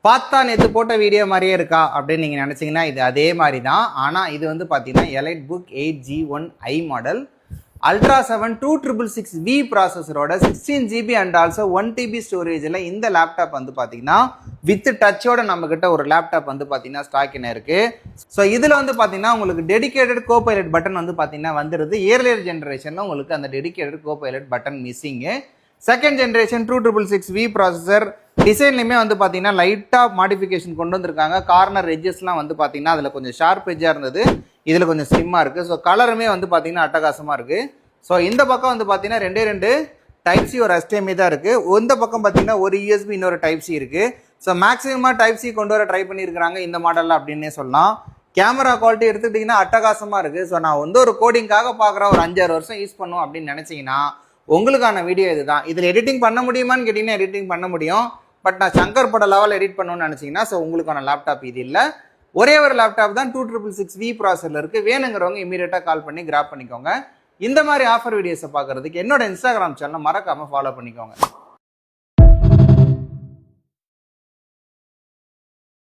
பார்த்தா நேற்று போட்ட வீடியோ மாதிரியே இருக்கா அப்படின்னு நீங்கள் நினச்சிங்கன்னா இது அதே மாதிரி தான். ஆனால் இது வந்து பார்த்தீங்கன்னா elite book 8G1i model ultra 7 2666V ப்ராசஸரோட 16GB and also 1TB ஸ்டோரேஜில் இந்த லேப்டாப் வந்து பார்த்தீங்கன்னா வித் டச்சோட நம்மக்கிட்ட ஒரு லேப்டாப் வந்து பார்த்தீங்கன்னா ஸ்டாக்கின் இருக்குது. ஸோ இதில் வந்து பார்த்தீங்கன்னா உங்களுக்கு டெடிகேட்டட் கோபைலட் பட்டன் வந்து பார்த்தீங்கன்னா வந்துடுது. இயர்லியர் ஜென்ரேஷனில் உங்களுக்கு அந்த dedicated copilot button missing. Second generation 2666V processor டிசைன்லையுமே வந்து பார்த்தீங்கன்னா லைட்டாக மாடிஃபிகேஷன் கொண்டு வந்திருக்காங்க. கார்னர் எட்ஜஸ்லாம் வந்து பார்த்தீங்கன்னா அதில் கொஞ்சம் ஷார்ப் எட்ஜாக இருந்தது, இதில் கொஞ்சம் ஸ்லிம்மாக இருக்குது. ஸோ கலருமே வந்து பார்த்தீங்கன்னா அட்டகாசமாக இருக்குது. ஸோ இந்த பக்கம் வந்து பார்த்தீங்கன்னா ரெண்டு டைப் சி ஒரு HDMI தான் இருக்குது. இந்த பக்கம் பார்த்தீங்கன்னா ஒரு USB இன்னொரு டைப் சி இருக்குது. ஸோ மேக்ஸிமமாக டைப் சி கொண்டு வர ட்ரை பண்ணியிருக்கிறாங்க இந்த மாடலில் அப்படின்னே சொல்லலாம். கேமரா குவாலிட்டி எடுத்துக்கிட்டிங்கன்னா அட்டகாசமாக இருக்குது. ஸோ நான் வந்து ஒரு கோடிங்காக பார்க்குறேன், ஒரு 5-6 வருஷம் யூஸ் பண்ணும் அப்படின்னு நினச்சிங்கன்னா உங்களுக்கான வீடியோ இதுதான். இதில் எடிட்டிங் பண்ண முடியுமான்னு கேட்டிங்கன்னா எடிட்டிங் பண்ண முடியும். பட் நான் சங்கர் பட லெவல் எடிட் பண்ணணும்னு நினச்சிங்கன்னா ஸோ உங்களுக்கான லேப்டாப் இது இல்லை. ஒரே ஒரு லேப்டாப் தான் 2666V ப்ராசஸரில் இருக்குது. வேணுங்கிறவங்க இமீடியட்டாக கால் பண்ணி கிராப் பண்ணிக்கோங்க. இந்த மாதிரி ஆஃபர் வீடியோஸை பார்க்குறதுக்கு என்னோட இன்ஸ்டாகிராம் சேனலை மறக்காமல் ஃபாலோ பண்ணிக்கோங்க.